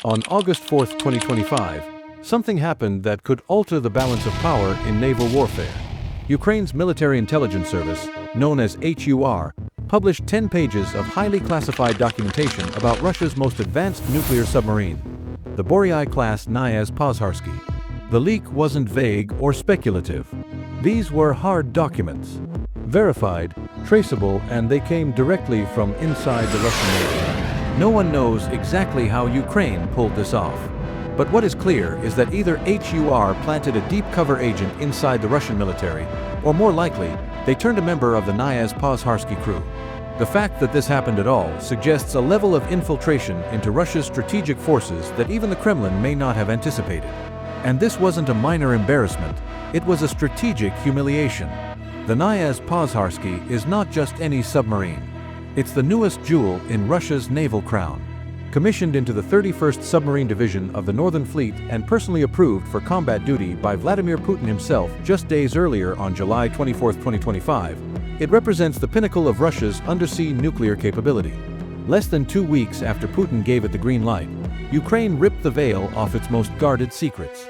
On August 4, 2025, something happened that could alter the balance of power in naval warfare. Ukraine's military intelligence service, known as HUR, published 10 pages of highly classified documentation about Russia's most advanced nuclear submarine, the Boryai-class Knyaz Pozharsky. The leak wasn't vague or speculative. These were hard documents, verified, traceable, and they came directly from inside the Russian Navy. No one knows exactly how Ukraine pulled this off. But what is clear is that either HUR planted a deep cover agent inside the Russian military, or more likely, they turned a member of the Knyaz Pozharsky crew. The fact that this happened at all suggests a level of infiltration into Russia's strategic forces that even the Kremlin may not have anticipated. And this wasn't a minor embarrassment, it was a strategic humiliation. The Knyaz Pozharsky is not just any submarine. It's the newest jewel in Russia's naval crown. Commissioned into the 31st Submarine Division of the Northern Fleet and personally approved for combat duty by Vladimir Putin himself just days earlier on July 24, 2025, it represents the pinnacle of Russia's undersea nuclear capability. Less than 2 weeks after Putin gave it the green light, Ukraine ripped the veil off its most guarded secrets.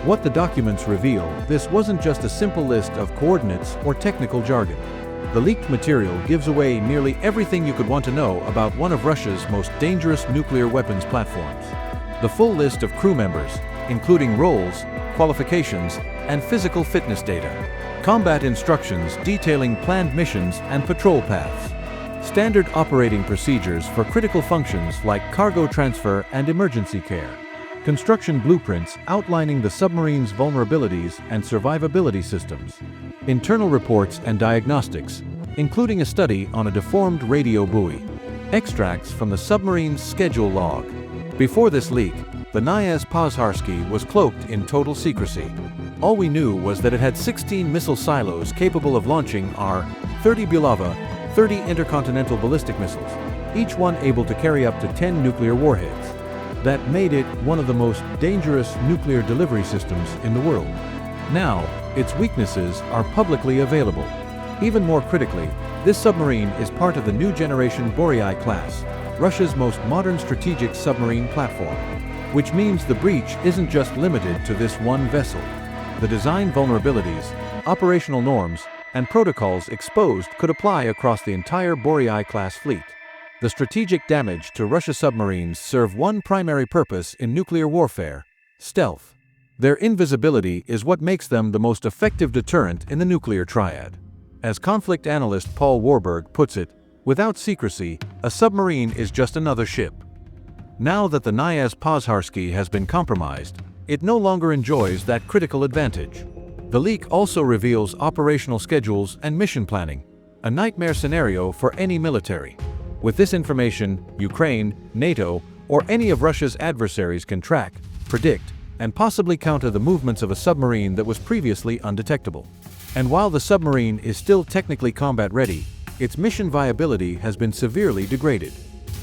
What the documents reveal, this wasn't just a simple list of coordinates or technical jargon. The leaked material gives away nearly everything you could want to know about one of Russia's most dangerous nuclear weapons platforms. The full list of crew members, including roles, qualifications, and physical fitness data. Combat instructions detailing planned missions and patrol paths. Standard operating procedures for critical functions like cargo transfer and emergency care. Construction blueprints outlining the submarine's vulnerabilities and survivability systems. Internal reports and diagnostics, including a study on a deformed radio buoy. Extracts from the submarine's schedule log. Before this leak, the Knyaz Pozharsky was cloaked in total secrecy. All we knew was that it had 16 missile silos capable of launching R-30 Bulava, 30 intercontinental ballistic missiles, each one able to carry up to 10 nuclear warheads. That made it one of the most dangerous nuclear delivery systems in the world. Now, its weaknesses are publicly available. Even more critically, this submarine is part of the new generation Boryai class, Russia's most modern strategic submarine platform. Which means the breach isn't just limited to this one vessel. The design vulnerabilities, operational norms, and protocols exposed could apply across the entire Boryai class fleet. The strategic damage to Russia's submarines serve one primary purpose in nuclear warfare: stealth. Their invisibility is what makes them the most effective deterrent in the nuclear triad. As conflict analyst Paul Warburg puts it, without secrecy, a submarine is just another ship. Now that the Knyaz Pozharsky has been compromised, it no longer enjoys that critical advantage. The leak also reveals operational schedules and mission planning, a nightmare scenario for any military. With this information, Ukraine, NATO, or any of Russia's adversaries can track, predict, and possibly counter the movements of a submarine that was previously undetectable. And while the submarine is still technically combat-ready, its mission viability has been severely degraded.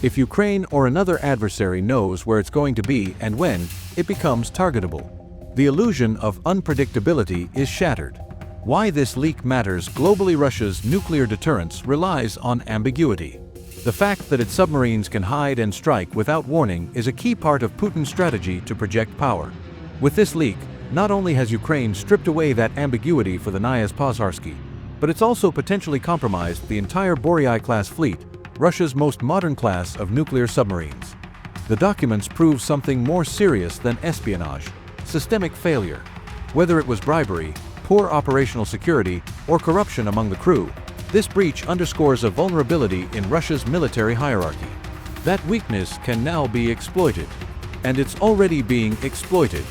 If Ukraine or another adversary knows where it's going to be and when, it becomes targetable. The illusion of unpredictability is shattered. Why this leak matters globally: Russia's nuclear deterrence relies on ambiguity. The fact that its submarines can hide and strike without warning is a key part of Putin's strategy to project power. With this leak, not only has Ukraine stripped away that ambiguity for the Knyaz Pozharsky, but it's also potentially compromised the entire Boryai-class fleet, Russia's most modern class of nuclear submarines. The documents prove something more serious than espionage: systemic failure. Whether it was bribery, poor operational security, or corruption among the crew, this breach underscores a vulnerability in Russia's military hierarchy. That weakness can now be exploited. And it's already being exploited.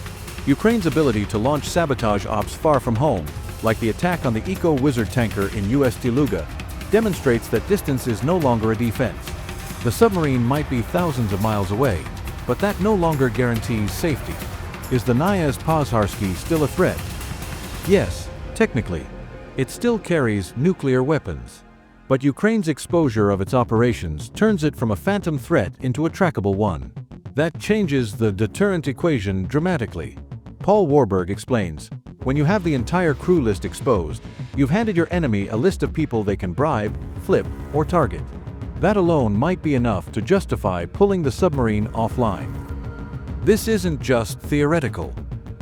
Ukraine's ability to launch sabotage ops far from home, like the attack on the Eco-Wizard tanker in US Teluga, demonstrates that distance is no longer a defense. The submarine might be thousands of miles away, but that no longer guarantees safety. Is the Knyaz Pozharsky still a threat? Yes, technically. It still carries nuclear weapons. But Ukraine's exposure of its operations turns it from a phantom threat into a trackable one. That changes the deterrent equation dramatically. Paul Warburg explains, when you have the entire crew list exposed, you've handed your enemy a list of people they can bribe, flip, or target. That alone might be enough to justify pulling the submarine offline. This isn't just theoretical.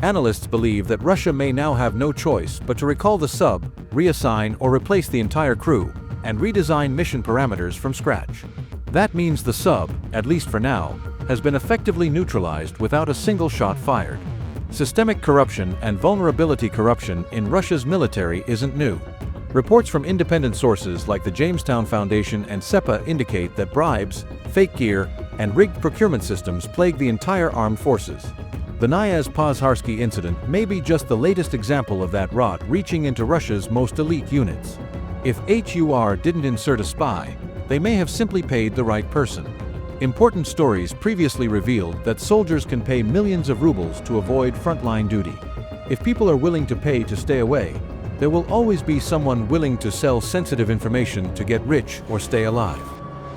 Analysts believe that Russia may now have no choice but to recall the sub, reassign or replace the entire crew, and redesign mission parameters from scratch. That means the sub, at least for now, has been effectively neutralized without a single shot fired. Systemic corruption and vulnerability corruption in Russia's military isn't new. Reports from independent sources like the Jamestown Foundation and SEPA indicate that bribes, fake gear, and rigged procurement systems plague the entire armed forces. The Knyaz Pozharsky incident may be just the latest example of that rot reaching into Russia's most elite units. If HUR didn't insert a spy, they may have simply paid the right person. Important stories previously revealed that soldiers can pay millions of rubles to avoid frontline duty. If people are willing to pay to stay away, there will always be someone willing to sell sensitive information to get rich or stay alive.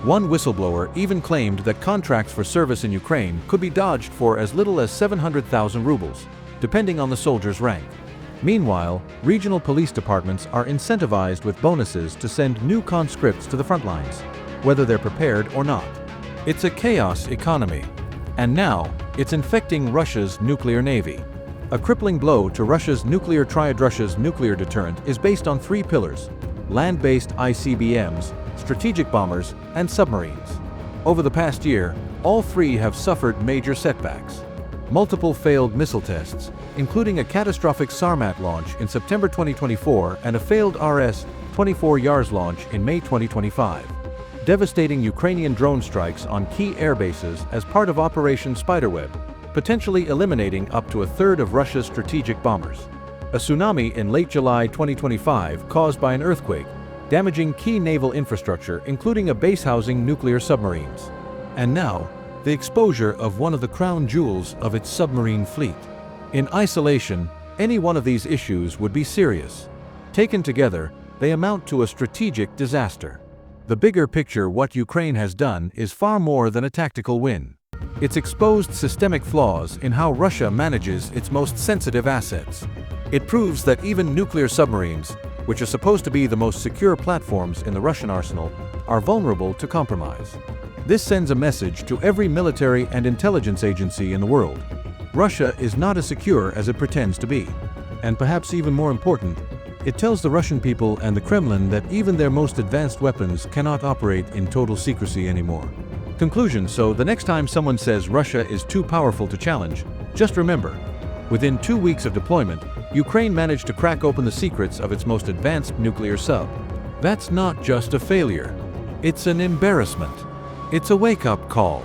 One whistleblower even claimed that contracts for service in Ukraine could be dodged for as little as 700,000 rubles, depending on the soldier's rank. Meanwhile, regional police departments are incentivized with bonuses to send new conscripts to the front lines, whether they're prepared or not. It's a chaos economy. And now, it's infecting Russia's nuclear navy. A crippling blow to Russia's nuclear triad. Russia's nuclear deterrent is based on three pillars: land-based ICBMs, strategic bombers, and submarines. Over the past year, all three have suffered major setbacks. Multiple failed missile tests, including a catastrophic Sarmat launch in September 2024 and a failed RS-24 Yars launch in May 2025. Devastating Ukrainian drone strikes on key air bases as part of Operation Spiderweb, potentially eliminating up to a third of Russia's strategic bombers. A tsunami in late July 2025 caused by an earthquake, damaging key naval infrastructure including a base housing nuclear submarines. And now, the exposure of one of the crown jewels of its submarine fleet. In isolation, any one of these issues would be serious. Taken together, they amount to a strategic disaster. The bigger picture: what Ukraine has done is far more than a tactical win. It's exposed systemic flaws in how Russia manages its most sensitive assets. It proves that even nuclear submarines, which are supposed to be the most secure platforms in the Russian arsenal, are vulnerable to compromise. This sends a message to every military and intelligence agency in the world. Russia is not as secure as it pretends to be. And perhaps even more important, it tells the Russian people and the Kremlin that even their most advanced weapons cannot operate in total secrecy anymore. Conclusion: so the next time someone says Russia is too powerful to challenge, just remember, within 2 weeks of deployment, Ukraine managed to crack open the secrets of its most advanced nuclear sub. That's not just a failure. It's an embarrassment. It's a wake-up call.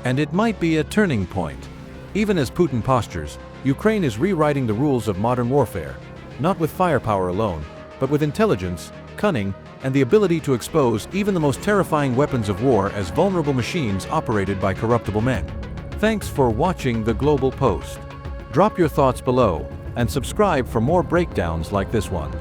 And it might be a turning point. Even as Putin postures, Ukraine is rewriting the rules of modern warfare, not with firepower alone, but with intelligence, cunning, and the ability to expose even the most terrifying weapons of war as vulnerable machines operated by corruptible men. Thanks for watching The Global Post. Drop your thoughts below and subscribe for more breakdowns like this one.